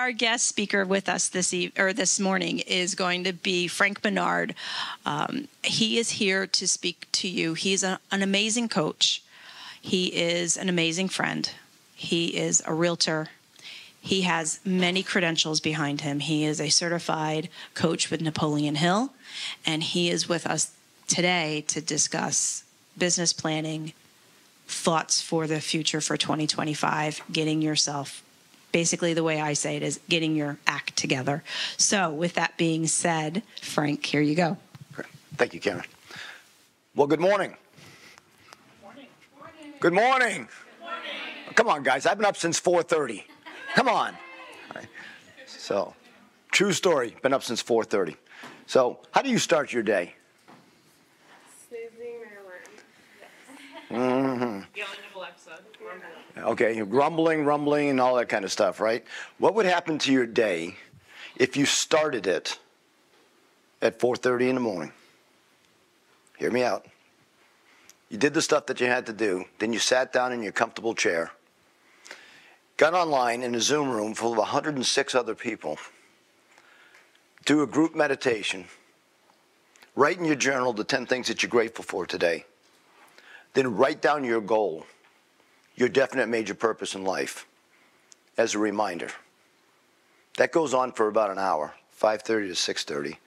our guest speaker with us this morning is going to be Frank Menard. He is here to speak to you. He's an amazing coach. He is an amazing friend. He is a realtor. He has many credentials behind him. He is a certified coach with Napoleon Hill, and he is with us today to discuss business planning, thoughts for the future for 2025, getting yourself, basically the way I say it is getting your act together. So with that being said, Frank, here you go. Great. Thank you, Karen. Well, good morning. Good morning. Good morning. Come on, guys. I've been up since 4:30. Come on. All right. So, true story. Been up since 4:30. So, how do you start your day? Snoozing my alarm. Yelling at Alexa. Okay, rumbling, and all that kind of stuff, right? What would happen to your day if you started it at 4:30 in the morning? Hear me out. You did the stuff that you had to do, then you sat down in your comfortable chair, got online in a Zoom room full of 106 other people, do a group meditation, write in your journal the 10 things that you're grateful for today, then write down your goal, your definite major purpose in life, as a reminder. That goes on for about an hour, 5:30 to 6:30,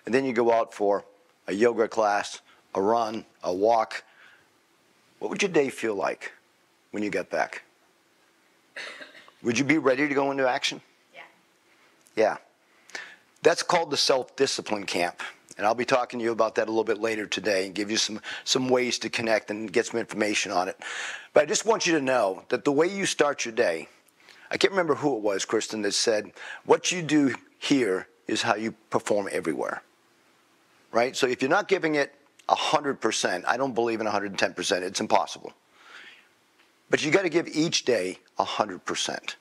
and then you go out for a yoga class, a run, a walk. What would your day feel like when you got back? Would you be ready to go into action? Yeah. Yeah. That's called the self-discipline camp. And I'll be talking to you about that a little bit later today and give you some ways to connect and get some information on it. But I just want you to know that the way you start your day, I can't remember who it was, Kristen, that said, what you do here is how you perform everywhere. Right? So if you're not giving it 100%, I don't believe in 110%. It's impossible. But you got to give each day 100%.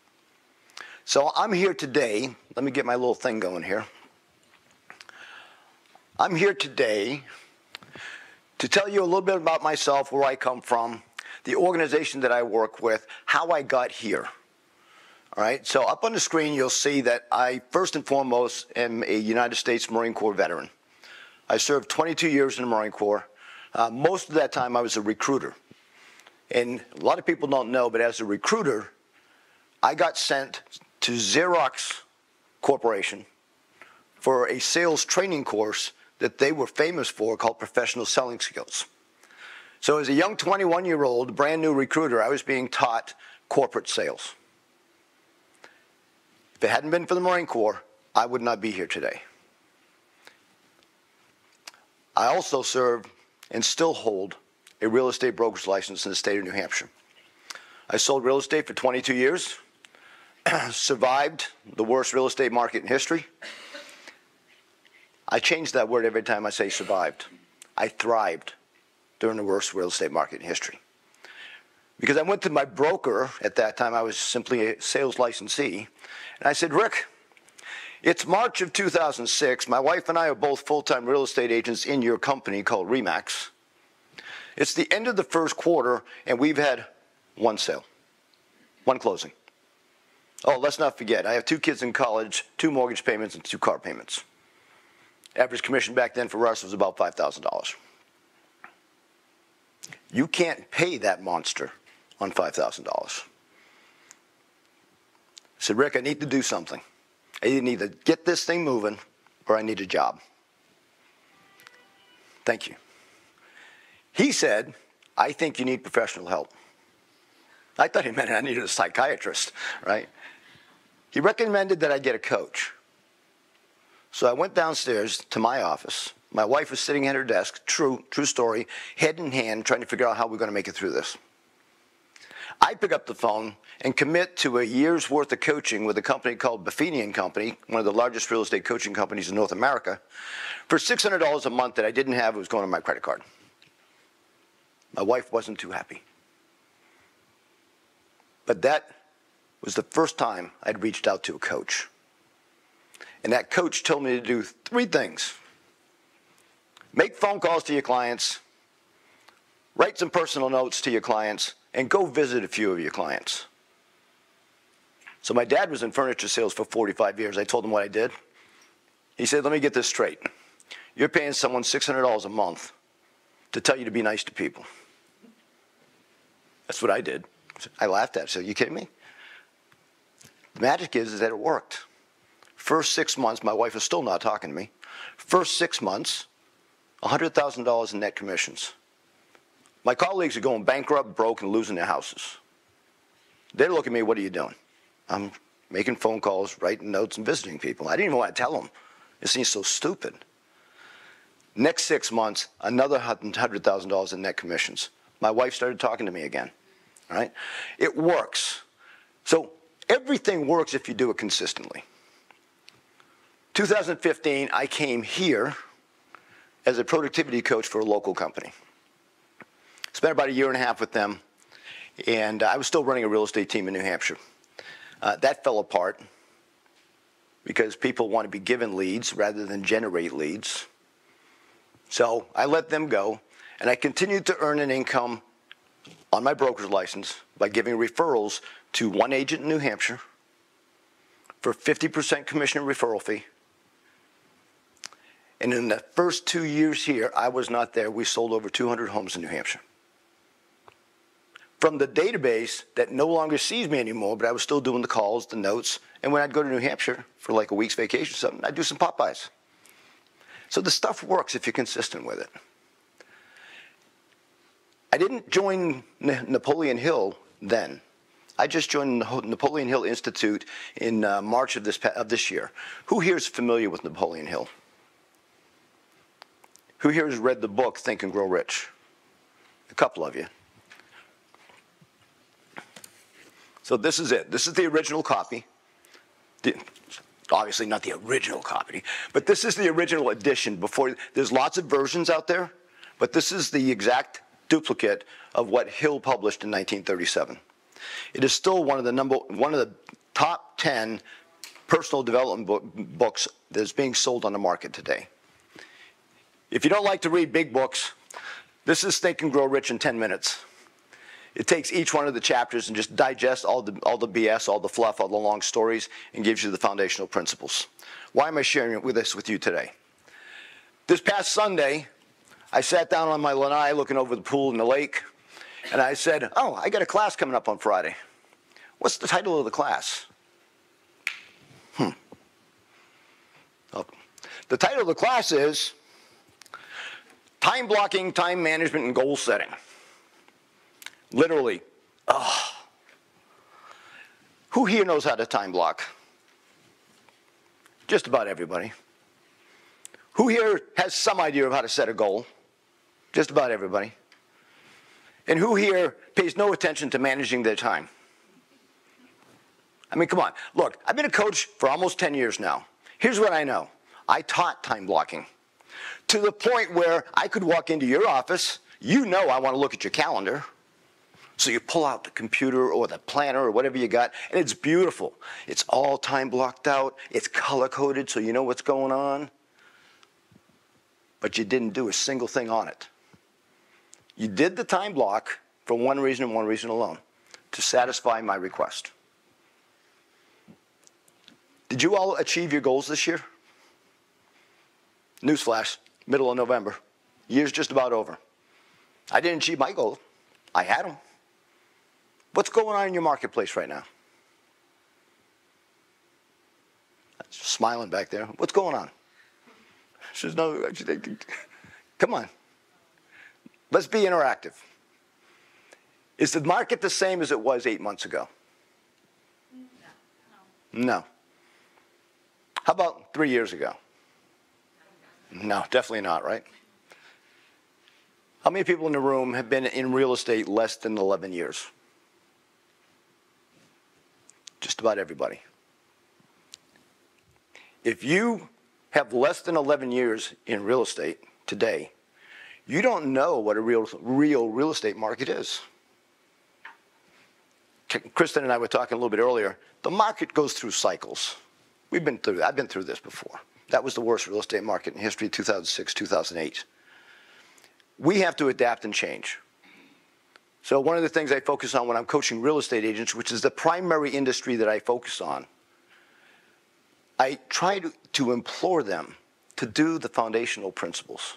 So I'm here today. Let me get my little thing going here. I'm here today to tell you a little bit about myself, where I come from, the organization that I work with, how I got here. All right. So up on the screen, you'll see that I first and foremost am a United States Marine Corps veteran. I served 22 years in the Marine Corps. Most of that time I was a recruiter. And a lot of people don't know, but as a recruiter, I got sent to Xerox Corporation for a sales training course that they were famous for called professional selling skills. So as a young 21-year-old, brand new recruiter, I was being taught corporate sales. If it hadn't been for the Marine Corps, I would not be here today. I also serve and still hold a real estate broker's license in the state of New Hampshire. I sold real estate for 22 years, survived the worst real estate market in history. I change that word every time I say survived. I thrived during the worst real estate market in history. Because I went to my broker, at that time I was simply a sales licensee, and I said, Rick, it's March of 2006. My wife and I are both full-time real estate agents in your company called RE/MAX. It's the end of the first quarter, and we've had one sale, one closing. Oh, let's not forget, I have 2 kids in college, 2 mortgage payments, and 2 car payments. Average commission back then for us was about $5,000. You can't pay that monster on $5,000. I said, Rick, I need to do something. I either need to get this thing moving or I need a job. Thank you. He said, I think you need professional help. I thought he meant I needed a psychiatrist, right? He recommended that I get a coach. So I went downstairs to my office. My wife was sitting at her desk, true story, head in hand, trying to figure out how we're going to make it through this. I pick up the phone and commit to a year's worth of coaching with a company called Buffini & Company, one of the largest real estate coaching companies in North America, for $600 a month that I didn't have. It was going on my credit card. My wife wasn't too happy. But that was the first time I'd reached out to a coach. And that coach told me to do 3 things. Make phone calls to your clients, write some personal notes to your clients, and go visit a few of your clients. So my dad was in furniture sales for 45 years. I told him what I did. He said, let me get this straight. You're paying someone $600 a month to tell you to be nice to people. That's what I did. I laughed at it. I said, are you kidding me? The magic is that it worked. First 6 months, my wife is still not talking to me. First 6 months, $100,000 in net commissions. My colleagues are going bankrupt, broke, and losing their houses. They're looking at me, what are you doing? I'm making phone calls, writing notes, and visiting people. I didn't even want to tell them. It seems so stupid. Next 6 months, another $100,000 in net commissions. My wife started talking to me again. All right? It works. So everything works if you do it consistently. 2015, I came here as a productivity coach for a local company. Spent about 1.5 years with them, and I was still running a real estate team in New Hampshire. That fell apart because people want to be given leads rather than generate leads. So I let them go, and I continued to earn an income on my broker's license by giving referrals to one agent in New Hampshire for 50% commission and referral fee. And in the first 2 years here, I was not there, we sold over 200 homes in New Hampshire. From the database that no longer sees me anymore, but I was still doing the calls, the notes, and when I'd go to New Hampshire for like a week's vacation or something, I'd do some pop-bys. So the stuff works if you're consistent with it. I didn't join Napoleon Hill then. I just joined the Napoleon Hill Institute in March of this year. Who here is familiar with Napoleon Hill? Who here has read the book, Think and Grow Rich? A couple of you. So this is it. This is the original copy. Obviously not the original copy, but this is the original edition. There's lots of versions out there, but this is the exact duplicate of what Hill published in 1937. It is still one of the top 10 personal development books that's being sold on the market today. If you don't like to read big books, this is Think and Grow Rich in 10 minutes. It takes each one of the chapters and just digests all the BS, all the fluff, all the long stories, and gives you the foundational principles. Why am I sharing this with you today? This past Sunday, I sat down on my lanai looking over the pool and the lake, and I said, oh, I got a class coming up on Friday. What's the title of the class? Oh. The title of the class is Time Blocking, Time Management, and Goal Setting. Literally, who here knows how to time block? Just about everybody. Who here has some idea of how to set a goal? Just about everybody. And who here pays no attention to managing their time? I mean, come on. Look, I've been a coach for almost 10 years now. Here's what I know. I taught time blocking to the point where I could walk into your office. You know I want to look at your calendar. So you pull out the computer or the planner or whatever you got, and it's beautiful. It's all time blocked out. It's color-coded so you know what's going on. But you didn't do a single thing on it. You did the time block for one reason and one reason alone, to satisfy my request. Did you all achieve your goals this year? Newsflash, middle of November. Year's just about over. I didn't achieve my goal. I had them. What's going on in your marketplace right now? Smiling back there. What's going on? She's no. Come on. Let's be interactive. Is the market the same as it was 8 months ago? No. How about 3 years ago? No, definitely not, right? How many people in the room have been in real estate less than 11 years? Just about everybody. If you have less than 11 years in real estate today, you don't know what a real real estate market is. Kristen and I were talking a little bit earlier. The market goes through cycles. I've been through this before. That was the worst real estate market in history, 2006, 2008. We have to adapt and change. So one of the things I focus on when I'm coaching real estate agents, which is the primary industry that I focus on, I try to implore them to do the foundational principles.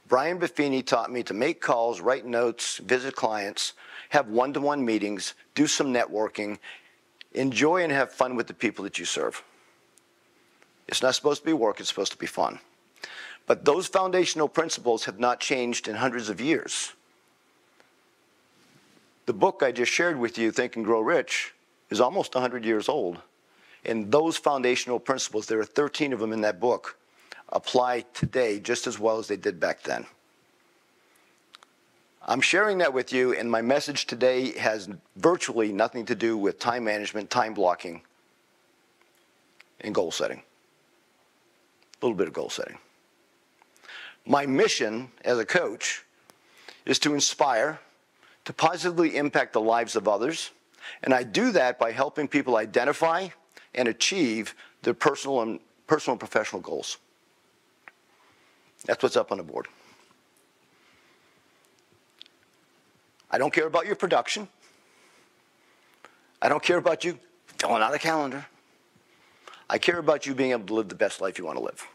Brian Buffini taught me to make calls, write notes, visit clients, have one-to-one meetings, do some networking, enjoy and have fun with the people that you serve. It's not supposed to be work, it's supposed to be fun. But those foundational principles have not changed in hundreds of years. The book I just shared with you, Think and Grow Rich, is almost 100 years old. And those foundational principles, there are 13 of them in that book, apply today just as well as they did back then. I'm sharing that with you, and my message today has virtually nothing to do with time management, time blocking, and goal setting. A little bit of goal setting. My mission as a coach is to inspire, to positively impact the lives of others, and I do that by helping people identify and achieve their personal and professional goals. That's what's up on the board. I don't care about your production. I don't care about you filling out a calendar. I care about you being able to live the best life you want to live.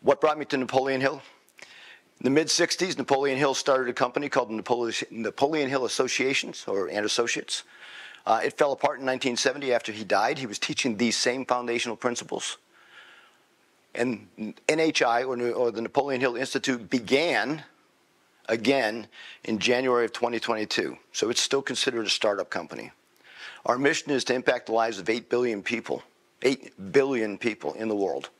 What brought me to Napoleon Hill? In the mid-'60s, Napoleon Hill started a company called Napoleon Hill Associations, and Associates. It fell apart in 1970 after he died. He was teaching these same foundational principles. And NHI, or the Napoleon Hill Institute, began again in January of 2022. So it's still considered a startup company. Our mission is to impact the lives of 8 billion people in the world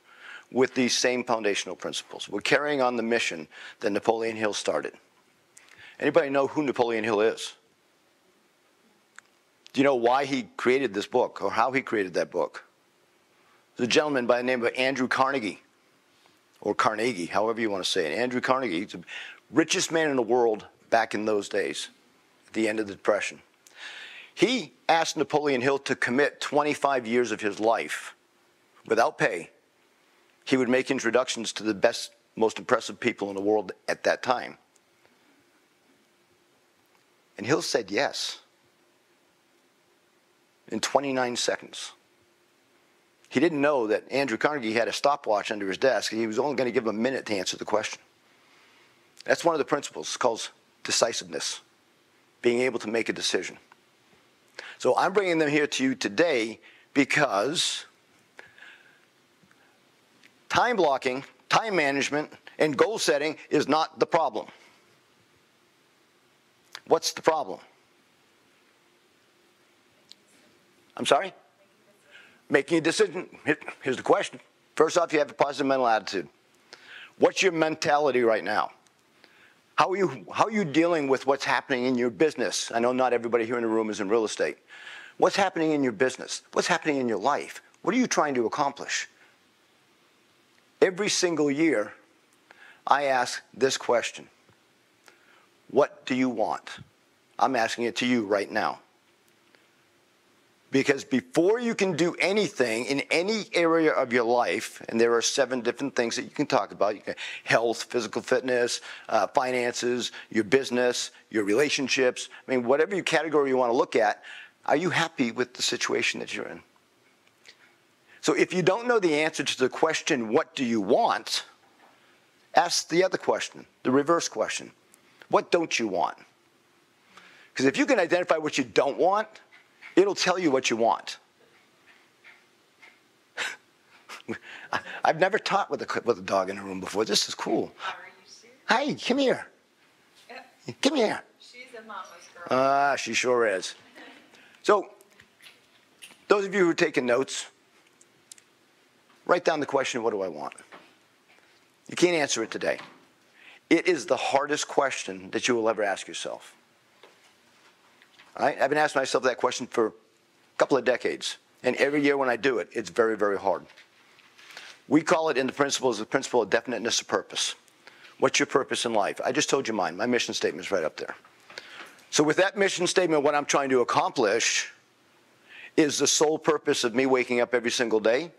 with these same foundational principles. We're carrying on the mission that Napoleon Hill started. Anybody know who Napoleon Hill is? Do you know why he created this book or how he created that book? There's a gentleman by the name of Andrew Carnegie, or Carnegie, however you want to say it. Andrew Carnegie, he's the richest man in the world back in those days, at the end of the Depression. He asked Napoleon Hill to commit 25 years of his life without pay. He would make introductions to the best, most impressive people in the world at that time. And Hill said yes in 29 seconds. He didn't know that Andrew Carnegie had a stopwatch under his desk. He was only going to give him a minute to answer the question. That's one of the principles. It's called decisiveness, being able to make a decision. So I'm bringing them here to you today because time blocking, time management, and goal setting is not the problem. What's the problem? I'm sorry? Making a decision. Here's the question. First off, you have a positive mental attitude. What's your mentality right now? How are you dealing with what's happening in your business? I know not everybody here in the room is in real estate. What's happening in your business? What's happening in your life? What are you trying to accomplish? Every single year, I ask this question. What do you want? I'm asking it to you right now. Because before you can do anything in any area of your life, and there are 7 different things that you can talk about, health, physical fitness, finances, your business, your relationships, I mean, whatever category you want to look at, are you happy with the situation that you're in? So if you don't know the answer to the question, what do you want, ask the other question, the reverse question. What don't you want? Because if you can identify what you don't want, it'll tell you what you want. I've never taught with a dog in a room before. This is cool. Are you serious? Hi, come here. Yep. Come here. She's a mama's girl. She sure is. So, those of you who are taking notes, write down the question, what do I want? You can't answer it today. It is the hardest question that you will ever ask yourself. All right? I've been asking myself that question for a couple of decades. And every year when I do it, it's very, very hard. We call it in the principles the principle of definiteness of purpose. What's your purpose in life? I just told you mine. My mission statement is right up there. So with that mission statement, what I'm trying to accomplish is the sole purpose of me waking up every single day.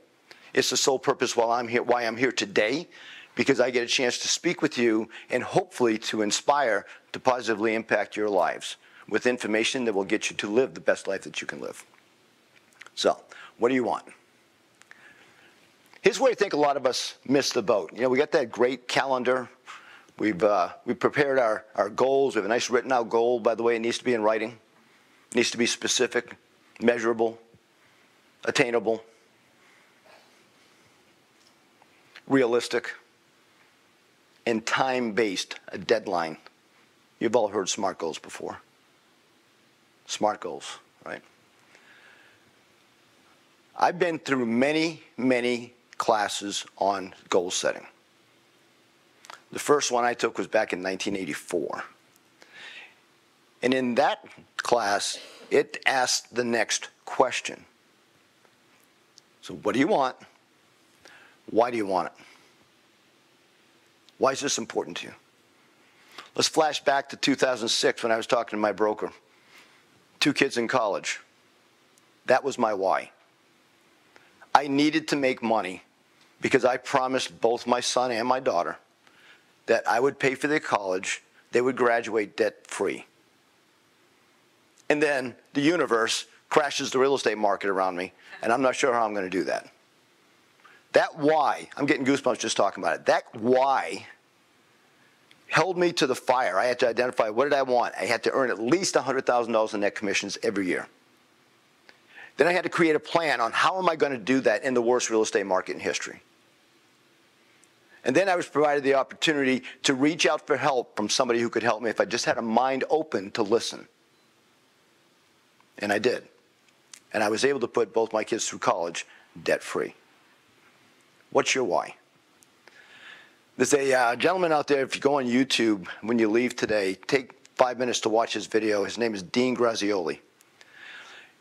It's the sole purpose why I'm here today. because I get a chance to speak with you and hopefully to inspire, to positively impact your lives with information that will get you to live the best life that you can live. So, what do you want? Here's where I think a lot of us miss the boat. You know, we got that great calendar. We've prepared our goals. We have a nice written out goal. By the way, it needs to be in writing. It needs to be specific, measurable, attainable, realistic, and time-based, a deadline. You've all heard SMART goals before. SMART goals, right? I've been through many, many classes on goal setting. The first one I took was back in 1984. And in that class, it asked the next question. So what do you want? Why do you want it? Why is this important to you? Let's flash back to 2006 when I was talking to my broker. 2 kids in college. That was my why. I needed to make money because I promised both my son and my daughter that I would pay for their college, they would graduate debt-free. And then the universe crashes the real estate market around me, and I'm not sure how I'm going to do that. That why, I'm getting goosebumps just talking about it, that why held me to the fire. I had to identify what did I want. I had to earn at least $100,000 in net commissions every year. Then I had to create a plan on how am I going to do that in the worst real estate market in history. And then I was provided the opportunity to reach out for help from somebody who could help me if I just had a mind open to listen. And I did. And I was able to put both my kids through college debt-free. What's your why? There's a gentleman out there, if you go on YouTube when you leave today, take 5 minutes to watch his video. His name is Dean Grazioli.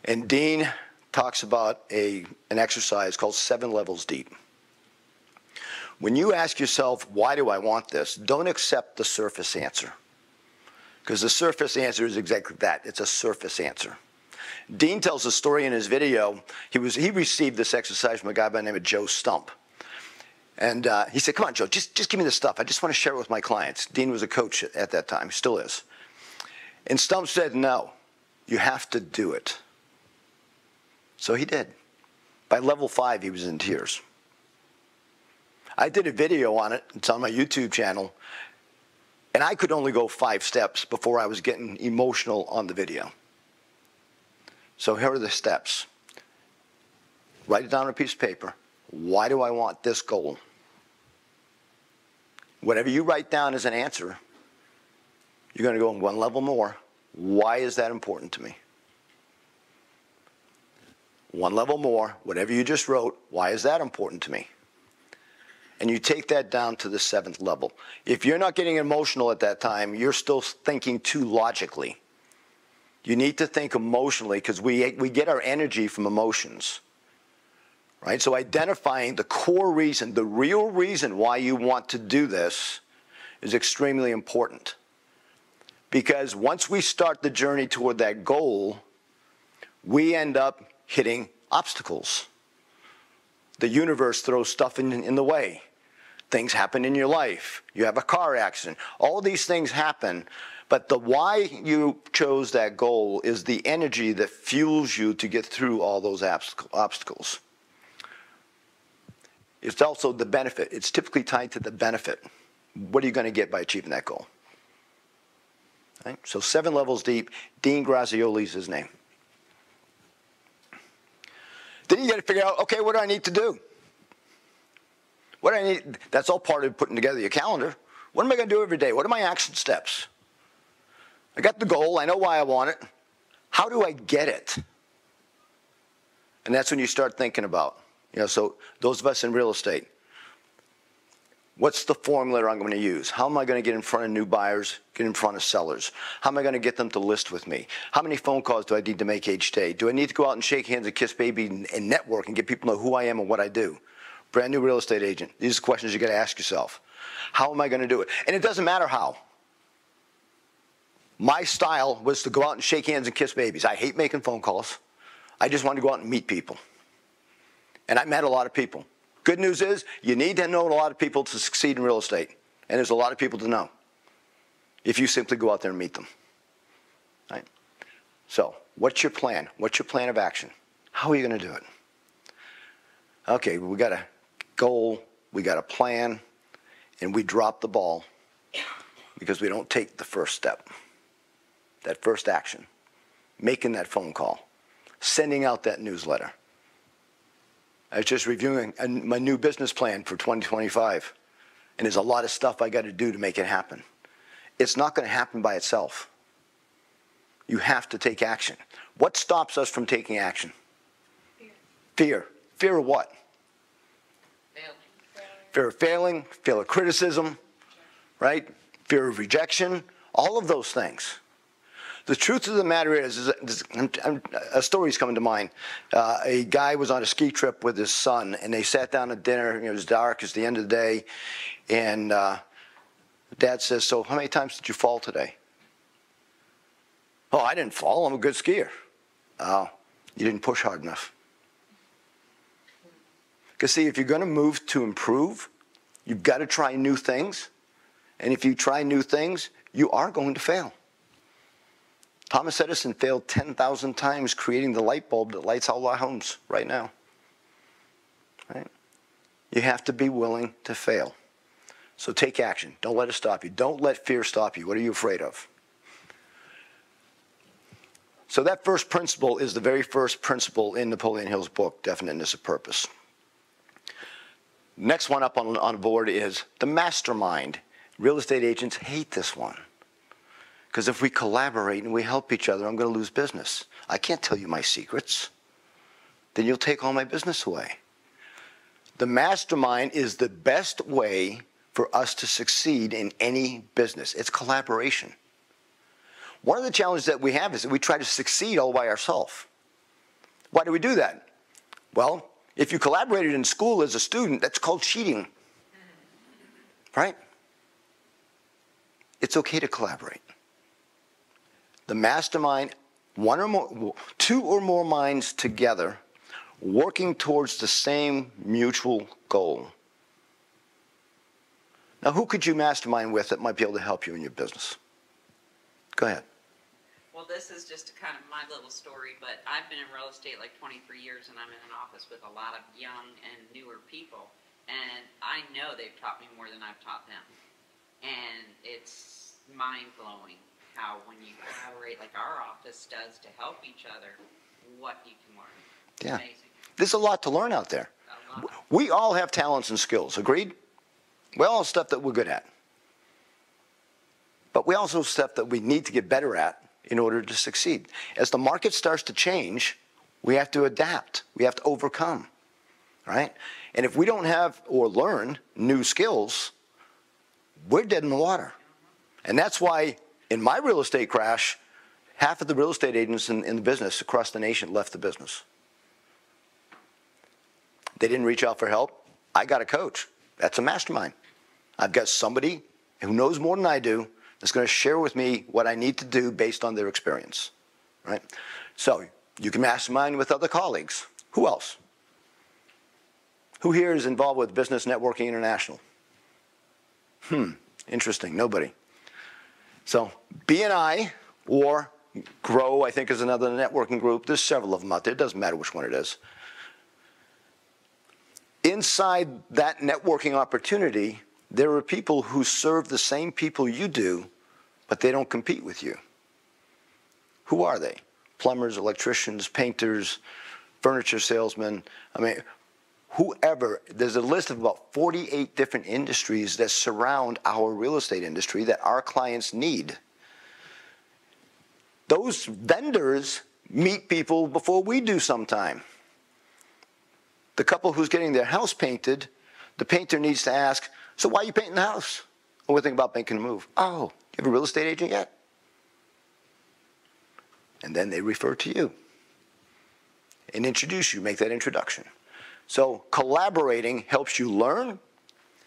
And Dean talks about an exercise called 7 levels deep. When you ask yourself, why do I want this? Don't accept the surface answer. Because the surface answer is exactly that. It's a surface answer. Dean tells a story in his video. He received this exercise from a guy by the name of Joe Stump. And he said, come on, Joe, just give me this stuff. I just want to share it with my clients. Dean was a coach at that time. He still is. And Stump said, no, you have to do it. So he did. By level 5, he was in tears. I did a video on it. It's on my YouTube channel. And I could only go 5 steps before I was getting emotional on the video. So here are the steps. Write it down on a piece of paper. Why do I want this goal? Whatever you write down as an answer, you're going to go 1 level more. Why is that important to me? 1 level more. Whatever you just wrote, why is that important to me? And you take that down to the 7th level. If you're not getting emotional at that time, you're still thinking too logically. You need to think emotionally because we get our energy from emotions. Right? So identifying the core reason, the real reason why you want to do this is extremely important. Because once we start the journey toward that goal, we end up hitting obstacles. The universe throws stuff in the way. Things happen in your life. You have a car accident. All these things happen. But the why you chose that goal is the energy that fuels you to get through all those obstacles. It's also the benefit. It's typically tied to the benefit. What are you going to get by achieving that goal? Right? So 7 levels deep. Dean Grazioli is his name. Then you got to figure out, okay, what do I need to do? What do I need? That's all part of putting together your calendar. What am I going to do every day? What are my action steps? I got the goal. I know why I want it. How do I get it? And that's when you start thinking about, so those of us in real estate, what's the formula I'm going to use? How am I going to get in front of new buyers, get in front of sellers? How am I going to get them to list with me? How many phone calls do I need to make each day? Do I need to go out and shake hands and kiss baby and network and get people to know who I am and what I do? Brand new real estate agent. These are questions you got to ask yourself. How am I going to do it? And it doesn't matter how. My style was to go out and shake hands and kiss babies. I hate making phone calls. I just wanted to go out and meet people. And I met a lot of people. Good news is you need to know a lot of people to succeed in real estate. And there's a lot of people to know if you simply go out there and meet them. Right? So what's your plan? What's your plan of action? How are you going to do it? Okay, we got a goal, we got a plan, and we drop the ball because we don't take the first step, that first action, making that phone call, sending out that newsletter. I was just reviewing my new business plan for 2025, and there's a lot of stuff I got to do to make it happen. It's not going to happen by itself. You have to take action. What stops us from taking action? Fear. Fear of what? Fear of failing, fear of criticism, right? Fear of rejection, all of those things. The truth of the matter is a story's coming to mind. A guy was on a ski trip with his son, and they sat down at dinner. It was dark. It's the end of the day. And Dad says, so how many times did you fall today? Oh, I didn't fall. I'm a good skier. Oh, you didn't push hard enough. Because see, if you're going to move to improve, you've got to try new things. And if you try new things, you are going to fail. Thomas Edison failed 10,000 times creating the light bulb that lights all our homes right now. Right? You have to be willing to fail. So take action. Don't let it stop you. Don't let fear stop you. What are you afraid of? So that first principle is the very first principle in Napoleon Hill's book, Definiteness of Purpose. Next one up on the board is the mastermind. Real estate agents hate this one. Because if we collaborate and we help each other, I'm going to lose business. I can't tell you my secrets. Then you'll take all my business away. The mastermind is the best way for us to succeed in any business. It's collaboration. One of the challenges that we have is that we try to succeed all by ourselves. Why do we do that? Well, if you collaborated in school as a student, that's called cheating. Right? It's okay to collaborate. The mastermind, two or more minds together, working towards the same mutual goal. Now, who could you mastermind with that might be able to help you in your business? Go ahead. Well, this is just kind of my little story, but I've been in real estate like 23 years, and I'm in an office with a lot of young and newer people, and I know they've taught me more than I've taught them. And it's mind-blowing how when you collaborate like our office does to help each other, what you can learn. It's amazing. There's a lot to learn out there. We all have talents and skills, agreed? We all have stuff that we're good at. But we also have stuff that we need to get better at in order to succeed. As the market starts to change, we have to adapt. We have to overcome, right? And if we don't have or learn new skills, we're dead in the water. And that's why in my real estate crash, half of the real estate agents in the business across the nation left the business. They didn't reach out for help. I got a coach. That's a mastermind. I've got somebody who knows more than I do that's going to share with me what I need to do based on their experience, right? So you can mastermind with other colleagues. Who else? Who here is involved with Business Networking International? Interesting. Nobody. So BNI or Grow, I think, is another networking group. There's several of them out there. It doesn't matter which one it is. Inside that networking opportunity, there are people who serve the same people you do, but they don't compete with you. Who are they? Plumbers, electricians, painters, furniture salesmen. I mean, whoever. There's a list of about 48 different industries that surround our real estate industry that our clients need. Those vendors meet people before we do sometime. The couple who's getting their house painted, the painter needs to ask, so why are you painting the house? Oh, we're thinking about making a move. Oh, do you have a real estate agent yet? And then they refer to you and introduce you, make that introduction. So collaborating helps you learn.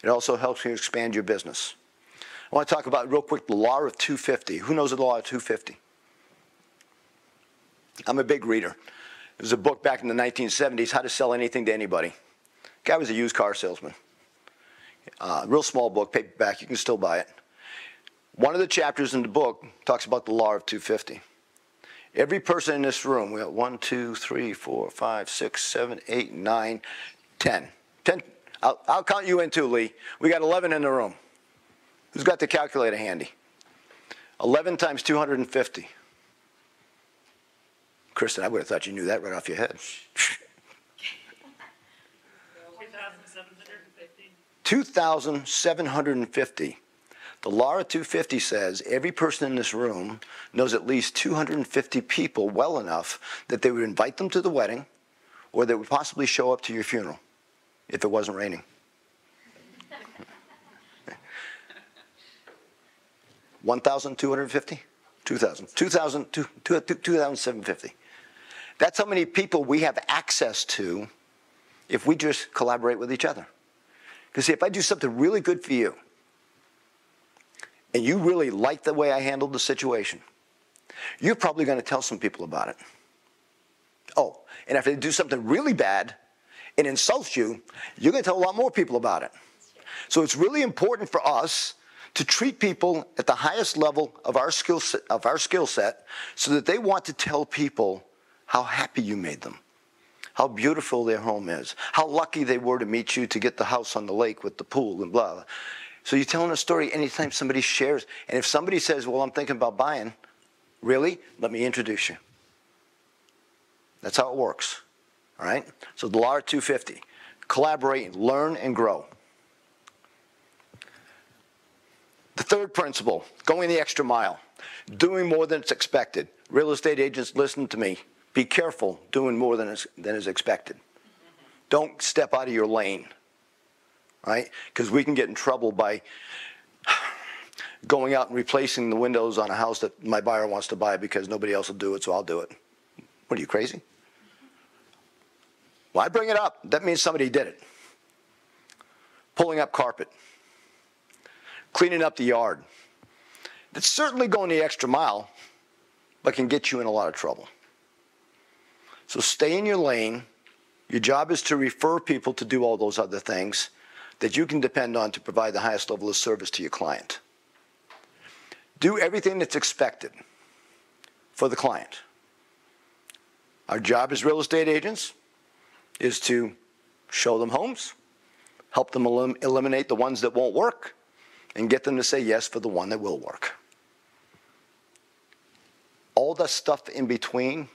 It also helps you expand your business. I want to talk about real quick the law of 250. Who knows the law of 250? I'm a big reader. There was a book back in the 1970s, How to Sell Anything to Anybody. Guy was a used car salesman. Real small book, paperback, you can still buy it. One of the chapters in the book talks about the law of 250. Every person in this room, we got 1, 2, 3, 4, 5, 6, 7, 8, 9, 10. 10. I'll count you in too, Lee. We got 11 in the room. Who's got the calculator handy? 11 times 250. Kristen, I would have thought you knew that right off your head. 2,750. The law of 250 says every person in this room knows at least 250 people well enough that they would invite them to the wedding or they would possibly show up to your funeral if it wasn't raining. 1,250? 2,000. 2,750. That's how many people we have access to if we just collaborate with each other. Because see, if I do something really good for you, and you really like the way I handled the situation, you're probably going to tell some people about it. Oh, and if they do something really bad and insults you, you're going to tell a lot more people about it. So it's really important for us to treat people at the highest level of our skill set so that they want to tell people how happy you made them, how beautiful their home is, how lucky they were to meet you to get the house on the lake with the pool and blah, blah. So you're telling a story anytime somebody shares. And if somebody says, well, I'm thinking about buying, really? Let me introduce you. That's how it works. All right? So the law of 250. Collaborate, learn, and grow. The third principle, going the extra mile. Doing more than it's expected. Real estate agents, listen to me. Be careful doing more than is expected. Don't step out of your lane. Right? Because we can get in trouble by going out and replacing the windows on a house that my buyer wants to buy because nobody else will do it, so I'll do it. What are you, crazy? Well, I bring it up. That means somebody did it. Pulling up carpet. Cleaning up the yard. It's certainly going the extra mile, but can get you in a lot of trouble. So stay in your lane. Your job is to refer people to do all those other things that you can depend on to provide the highest level of service to your client. Do everything that's expected for the client. Our job as real estate agents is to show them homes, help them eliminate the ones that won't work, and get them to say yes for the one that will work. All the stuff in between,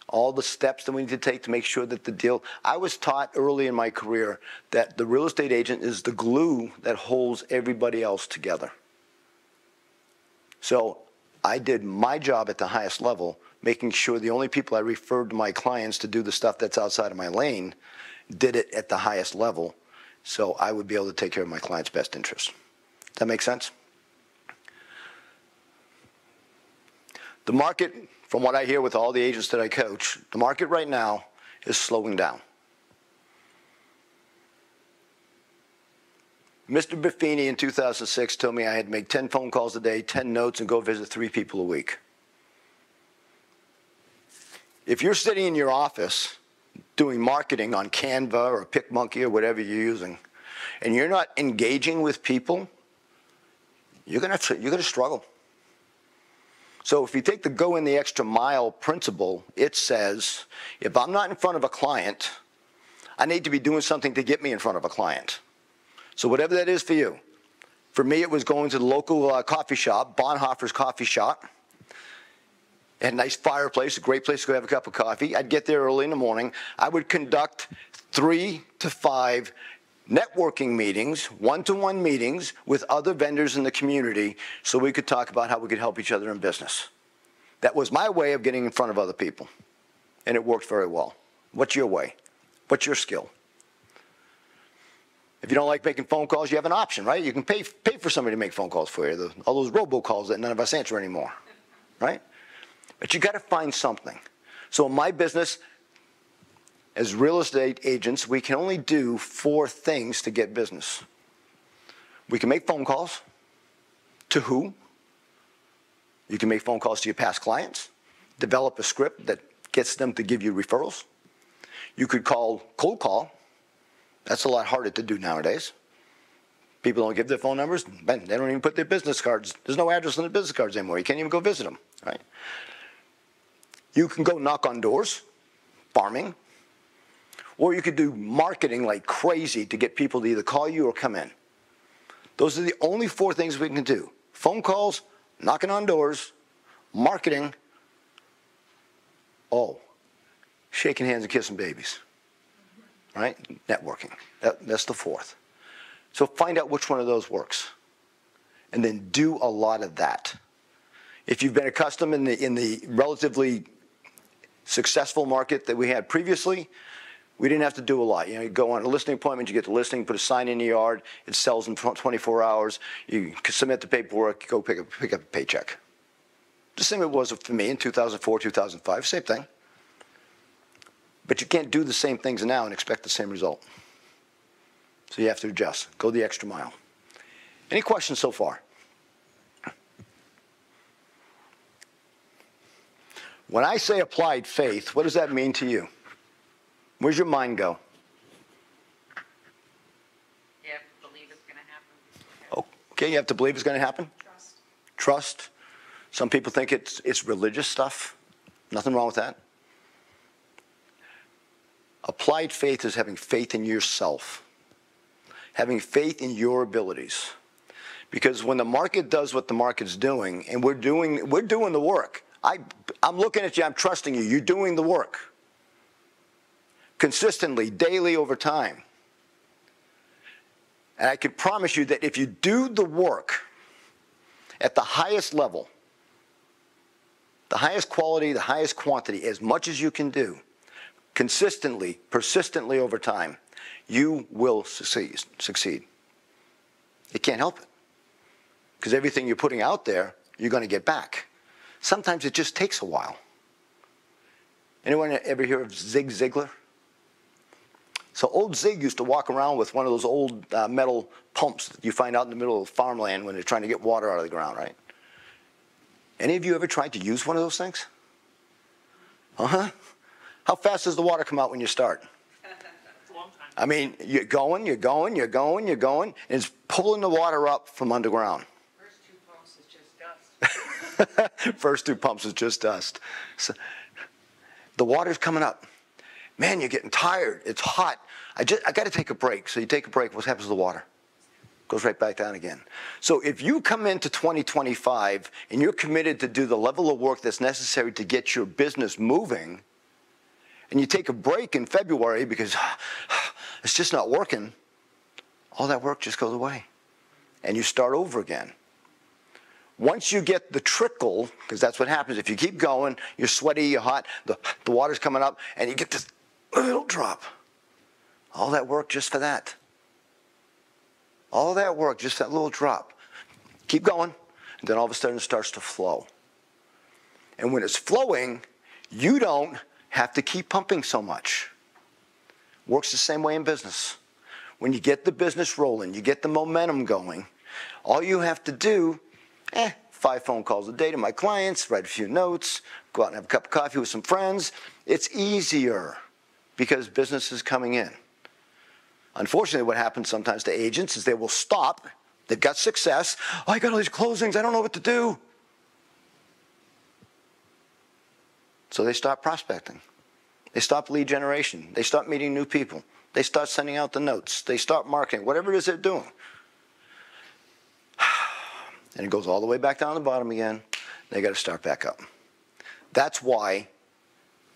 all the steps that we need to take to make sure that the deal. I was taught early in my career that the real estate agent is the glue that holds everybody else together. So I did my job at the highest level, making sure the only people I referred to my clients to do the stuff that's outside of my lane did it at the highest level, so I would be able to take care of my client's best interests. Does that make sense? The market, from what I hear with all the agents that I coach, the market right now is slowing down. Mr. Buffini in 2006 told me I had to make 10 phone calls a day, 10 notes, and go visit 3 people a week. If you're sitting in your office doing marketing on Canva or PicMonkey or whatever you're using, and you're not engaging with people, you're going to struggle. So if you take the go in the extra mile principle, it says, if I'm not in front of a client, I need to be doing something to get me in front of a client. So whatever that is for you. For me, it was going to the local coffee shop, Bonhoeffer's Coffee Shop. It had a nice fireplace, a great place to go have a cup of coffee. I'd get there early in the morning. I would conduct 3 to 5 networking meetings, one-to-one meetings with other vendors in the community so we could talk about how we could help each other in business. That was my way of getting in front of other people, and it worked very well. What's your way? What's your skill? If you don't like making phone calls, you have an option, right? You can pay for somebody to make phone calls for you, all those robocalls that none of us answer anymore, right? But you got to find something. So in my business, as real estate agents, we can only do 4 things to get business. We can make phone calls. To who? You can make phone calls to your past clients. Develop a script that gets them to give you referrals. You could cold call. That's a lot harder to do nowadays. People don't give their phone numbers. They don't even put their business cards. There's no address on the business cards anymore. You can't even go visit them, right? You can go knock on doors, farming, or you could do marketing like crazy to get people to either call you or come in. Those are the only 4 things we can do. Phone calls, knocking on doors, marketing, shaking hands and kissing babies, right? Networking. That's the 4th. So find out which one of those works, and then do a lot of that. If you've been accustomed in the relatively successful market that we had previously, we didn't have to do a lot. You go on a listing appointment, you get the listing, put a sign in the yard, it sells in 24 hours, you submit the paperwork, go pick up a paycheck. The same it was for me in 2004, 2005, same thing. But you can't do the same things now and expect the same result. So you have to adjust, go the extra mile. Any questions so far? When I say applied faith, what does that mean to you? Where's your mind go? You have to believe it's going to happen. Okay, you have to believe it's going to happen? Trust. Some people think it's religious stuff. Nothing wrong with that. Applied faith is having faith in yourself. Having faith in your abilities. Because when the market does what the market's doing, and we're doing the work. I'm looking at you, I'm trusting you, you're doing the work. Consistently, daily, over time. And I can promise you that if you do the work at the highest level, the highest quality, the highest quantity, as much as you can do, consistently, persistently over time, you will succeed. You can't help it. Because everything you're putting out there, you're going to get back. Sometimes it just takes a while. Anyone ever hear of Zig Ziglar? So old Zig used to walk around with one of those old metal pumps that you find out in the middle of farmland when they're trying to get water out of the ground, right? Any of you ever tried to use one of those things? Uh-huh. How fast does the water come out when you start? A long time. I mean, you're going, and it's pulling the water up from underground. First 2 pumps is just dust. First 2 pumps is just dust. So, the water's coming up. Man, you're getting tired. It's hot. I got to take a break. So you take a break. What happens to the water? Goes right back down again. So if you come into 2025 and you're committed to do the level of work that's necessary to get your business moving, and you take a break in February because it's just not working, all that work just goes away. And you start over again. Once you get the trickle, because that's what happens, if you keep going, you're sweaty, you're hot, the water's coming up, and you get this little drop. All that work just for that. All that work, just that little drop. Keep going, and then all of a sudden it starts to flow. And when it's flowing, you don't have to keep pumping so much. Works the same way in business. When you get the business rolling, you get the momentum going, all you have to do, 5 phone calls a day to my clients, write a few notes, go out and have a cup of coffee with some friends. It's easier because business is coming in. Unfortunately, what happens sometimes to agents is they will stop. They've got success. Oh, I got all these closings. I don't know what to do. So they stop prospecting. They stop lead generation. They stop meeting new people. They start sending out the notes. They start marketing, whatever it is they're doing. And it goes all the way back down to the bottom again. They got to start back up. That's why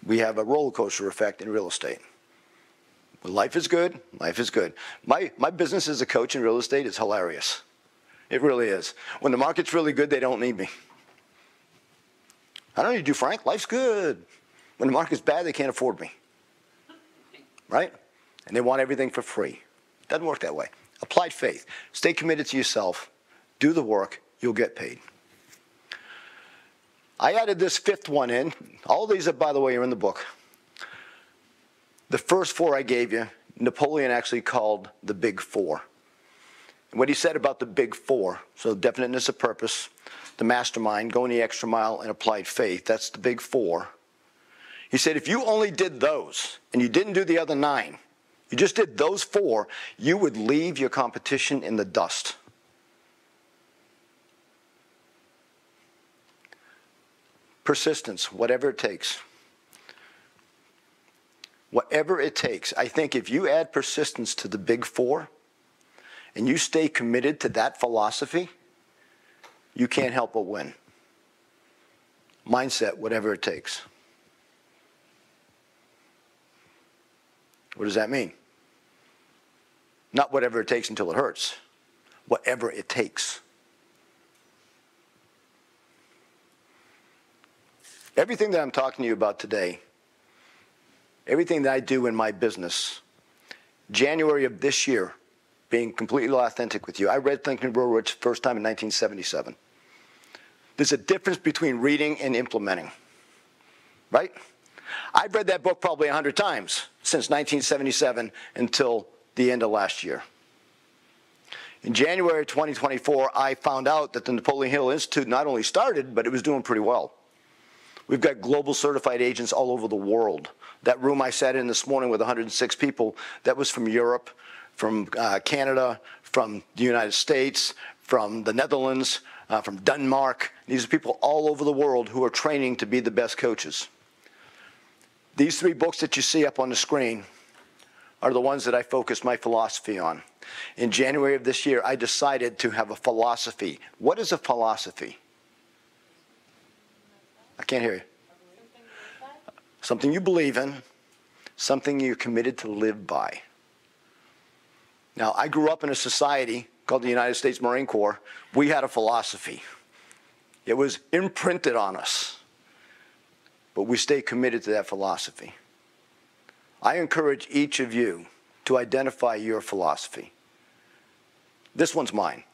we have a roller coaster effect in real estate. When life is good, life is good. My business as a coach in real estate is hilarious. It really is. When the market's really good, they don't need me. I don't need you, Frank. Life's good. When the market's bad, they can't afford me. Right? And they want everything for free. Doesn't work that way. Applied faith. Stay committed to yourself. Do the work. You'll get paid. I added this 5th one in. All these, by the way, are in the book. The first 4 I gave you, Napoleon actually called the Big 4. And what he said about the Big 4, so definiteness of purpose, the mastermind, going the extra mile, and applied faith, that's the Big 4. He said if you only did those and you didn't do the other 9, you just did those 4, you would leave your competition in the dust. Persistence, whatever it takes. Whatever it takes. I think if you add persistence to the big 4 and you stay committed to that philosophy, you can't help but win. Mindset, whatever it takes. What does that mean? Not whatever it takes until it hurts. Whatever it takes. Everything that I'm talking to you about today, everything that I do in my business, January of this year, being completely authentic with you, I read Think and Grow Rich first time in 1977. There's a difference between reading and implementing, right? I've read that book probably 100 times since 1977 until the end of last year. In January 2024, I found out that the Napoleon Hill Institute not only started, but it was doing pretty well. We've got global certified agents all over the world. That room I sat in this morning with 106 people, that was from Europe, from Canada, from the United States, from the Netherlands, from Denmark. These are people all over the world who are training to be the best coaches. These 3 books that you see up on the screen are the ones that I focus my philosophy on. In January of this year, I decided to have a philosophy. What is a philosophy? I can't hear you. Something you believe in, something you're committed to live by. Now, I grew up in a society called the United States Marine Corps. We had a philosophy. It was imprinted on us, but we stay committed to that philosophy. I encourage each of you to identify your philosophy. This one's mine.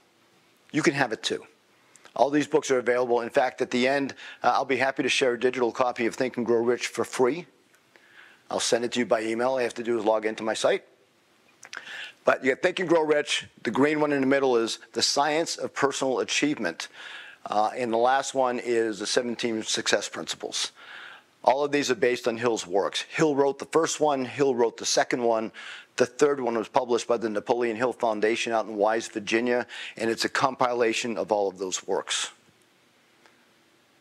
You can have it too. All these books are available. In fact, at the end, I'll be happy to share a digital copy of Think and Grow Rich for free. I'll send it to you by email. All you have to do is log into my site. But you got Think and Grow Rich. The green one in the middle is The Science of Personal Achievement. And the last one is The 17 Success Principles. All of these are based on Hill's works. Hill wrote the first one. Hill wrote the second one. The third one was published by the Napoleon Hill Foundation out in Wise, Virginia, and it's a compilation of all of those works.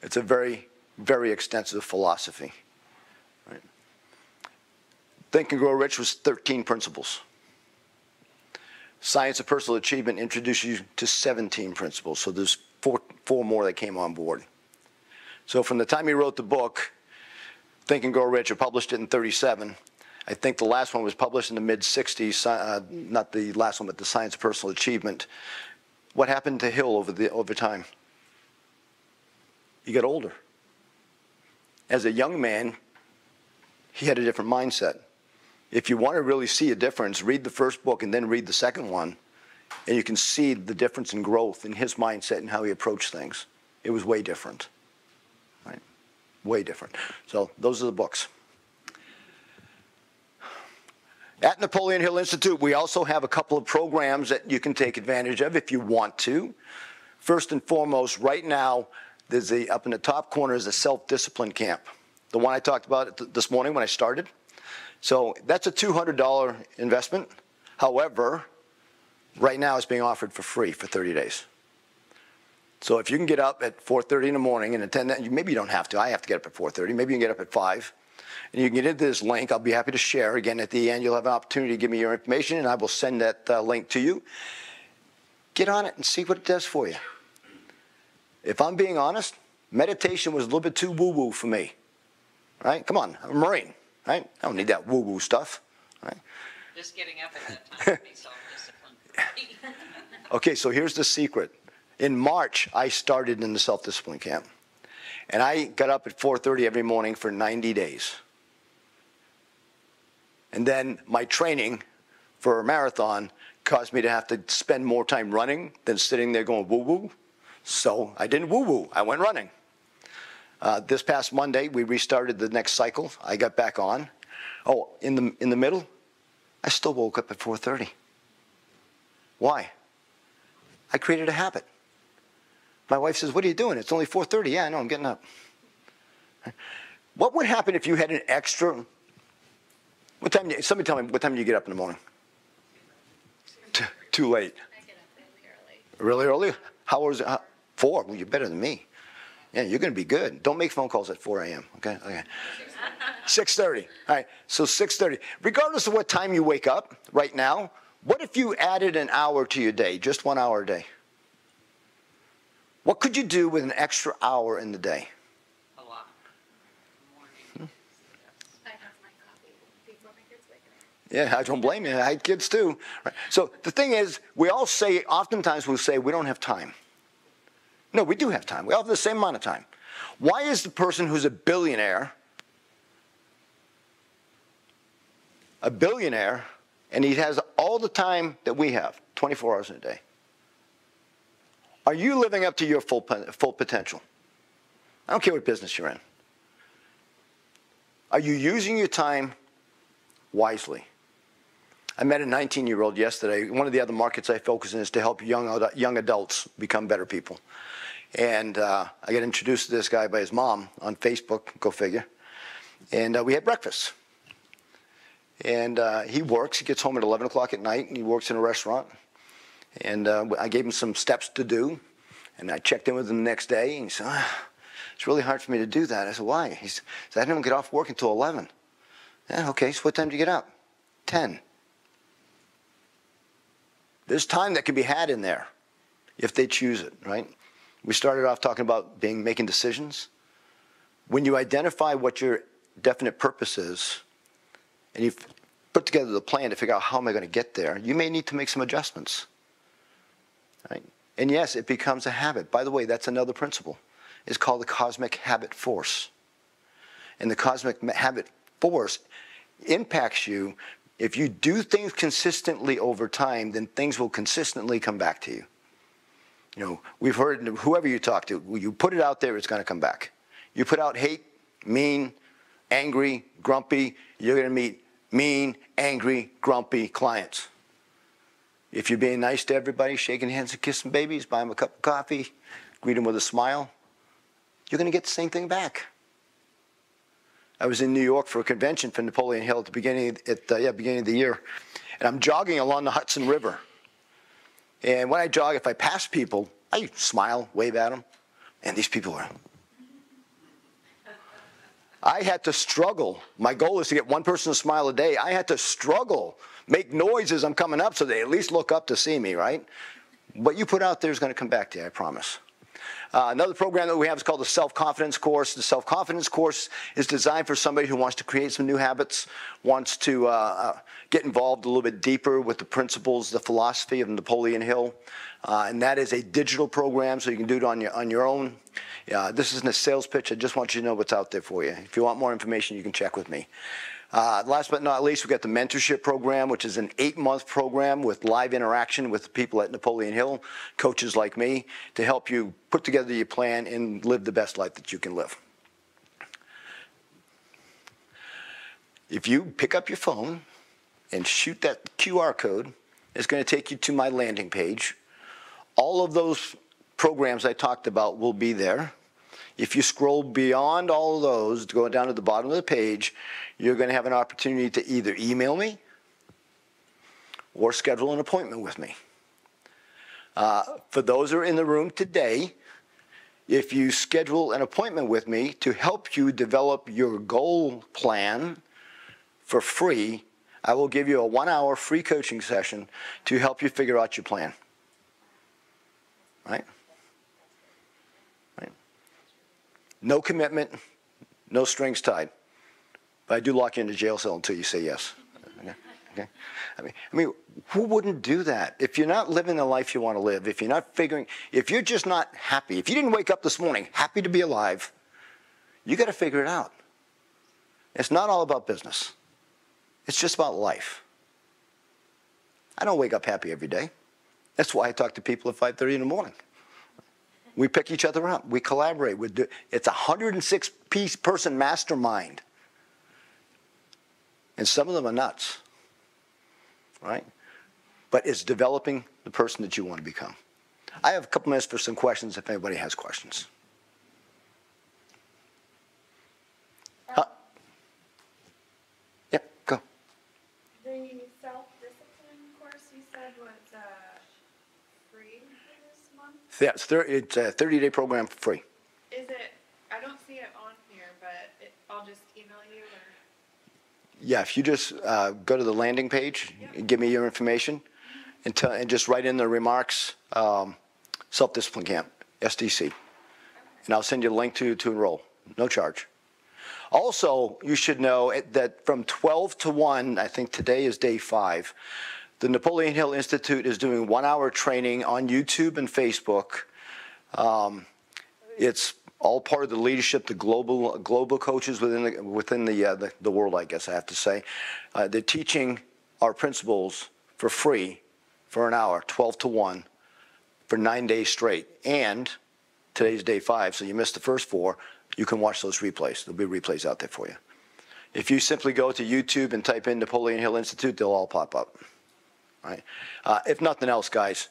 It's a very, very extensive philosophy. Right? Think and Grow Rich was 13 principles. Science of Personal Achievement introduced you to 17 principles, so there's four more that came on board. So from the time he wrote the book, Think and Grow Rich, I published it in 37. I think the last one was published in the mid-60s, not the last one, but The Science of Personal Achievement. What happened to Hill over time? He got older. As a young man, he had a different mindset. If you want to really see a difference, read the first book and then read the second one, and you can see the difference in growth in his mindset and how he approached things. It was way different. Right? Way different. So those are the books. At Napoleon Hill Institute, we also have a couple of programs that you can take advantage of if you want to. First and foremost, right now, there's up in the top corner is a self-discipline camp. The one I talked about this morning when I started. So that's a $200 investment. However, right now it's being offered for free for 30 days. So if you can get up at 4:30 in the morning and attend that, maybe you don't have to. I have to get up at 4:30. Maybe you can get up at 5. And you can get into this link. I'll be happy to share. Again, at the end, you'll have an opportunity to give me your information, and I will send that link to you. Get on it and see what it does for you. If I'm being honest, meditation was a little bit too woo-woo for me. Right? Come on, I'm a Marine. Right? I don't need that woo-woo stuff. Right? Just getting up at that time to be self-disciplined. Okay, so here's the secret. In March, I started in the self-discipline camp. And I got up at 4:30 every morning for 90 days. And then my training for a marathon caused me to have to spend more time running than sitting there going woo-woo. So I didn't woo-woo. I went running. This past Monday, we restarted the next cycle. I got back on. Oh, in the middle, I still woke up at 4:30. Why? I created a habit. My wife says, "What are you doing? It's only 4:30. Yeah, I know, I'm getting up." What would happen if you had an extra What time? Somebody tell me, what time do you get up in the morning? Too late. I get up really early. Really early? How early is it? 4? Well, you're better than me. Yeah, you're going to be good. Don't make phone calls at 4 a.m., okay? Okay. 6:30. All right, so 6:30. Regardless of what time you wake up right now, what if you added an hour to your day, just 1 hour a day? What could you do with an extra hour in the day? A lot. Morning. I have my coffee before my kids wake up. Yeah, I don't blame you. I had kids too. Right. So the thing is, we all say, oftentimes we'll say we don't have time. No, we do have time. We all have the same amount of time. Why is the person who's a billionaire, and he has all the time that we have, 24 hours in a day? Are you living up to your full potential? I don't care what business you're in. Are you using your time wisely? I met a 19-year-old yesterday. One of the other markets I focus in is to help young adults become better people. And I got introduced to this guy by his mom on Facebook, go figure. And we had breakfast. And he works. He gets home at 11 o'clock at night, and he works in a restaurant. And I gave him some steps to do. And I checked in with him the next day, and he said, it's really hard for me to do that. I said, why? He said, I don't get off work until 11. Yeah, okay, so what time do you get up? 10. There's time that can be had in there if they choose it, right? We started off talking about making decisions. When you identify what your definite purpose is, and you've put together the plan to figure out how am I going to get there, you may need to make some adjustments, right? And yes, it becomes a habit. By the way, that's another principle. It's called the cosmic habit force. And the cosmic habit force impacts you. If you do things consistently over time, then things will consistently come back to you. You know, we've heard, whoever you talk to, you put it out there, it's going to come back. You put out hate, mean, angry, grumpy, you're going to meet mean, angry, grumpy clients. If you're being nice to everybody, shaking hands and kissing babies, buy them a cup of coffee, greet them with a smile, you're going to get the same thing back. I was in New York for a convention for Napoleon Hill at the beginning of the year, and I'm jogging along the Hudson River. And when I jog, if I pass people, I smile, wave at them, and these people are. I had to struggle. My goal is to get one person to smile a day. I had to struggle, make noise as I'm coming up so they at least look up to see me, right? What you put out there is going to come back to you, I promise. Another program that we have is called the Self-Confidence Course. The Self-Confidence Course is designed for somebody who wants to create some new habits, wants to get involved a little bit deeper with the principles, the philosophy of Napoleon Hill. And that is a digital program, so you can do it on your own. This isn't a sales pitch. I just want you to know what's out there for you. If you want more information, you can check with me. Last but not least, we've got the mentorship program, which is an 8-month program with live interaction with people at Napoleon Hill, coaches like me, to help you put together your plan and live the best life that you can live. If you pick up your phone and shoot that QR code, it's going to take you to my landing page. All of those programs I talked about will be there. If you scroll beyond all of those, going down to the bottom of the page, you're going to have an opportunity to either email me or schedule an appointment with me. For those who are in the room today, if you schedule an appointment with me to help you develop your goal plan for free, I will give you a 1-hour free coaching session to help you figure out your plan. Right? No commitment, no strings tied. But I do lock you in the jail cell until you say yes. Okay? I mean, who wouldn't do that? If you're not living the life you want to live, if you're just not happy, if you didn't wake up this morning happy to be alive, you got to figure it out. It's not all about business. It's just about life. I don't wake up happy every day. That's why I talk to people at 5:30 in the morning. We pick each other up. We collaborate. It's a 106-person mastermind. And some of them are nuts, right? But it's developing the person that you want to become. I have a couple minutes for some questions if anybody has questions. Yep, go. Yeah, it's a 30-day program for free. Is it, I don't see it on here, but I'll just email you or? Yeah, if you just go to the landing page, and give me your information, and just write in the remarks, self-discipline camp, SDC. And I'll send you a link to enroll, no charge. Also, you should know that from 12 to 1, I think today is day 5, the Napoleon Hill Institute is doing 1-hour training on YouTube and Facebook. It's all part of the leadership, the global coaches within the world, I guess I have to say. They're teaching our principles for free for an hour, 12 to 1, for 9 days straight. And today's day 5, so you missed the first 4. You can watch those replays. There'll be replays out there for you. If you simply go to YouTube and type in Napoleon Hill Institute, they'll all pop up. All right? If nothing else, guys,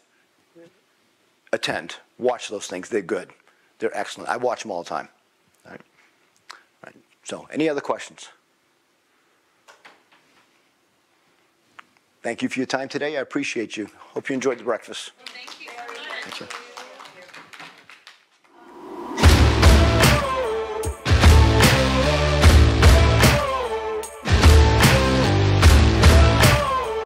attend. Watch those things. They're good. They're excellent. I watch them all the time. All right? All right. So, any other questions? Thank you for your time today. I appreciate you. Hope you enjoyed the breakfast. Thank you very much. Thank you.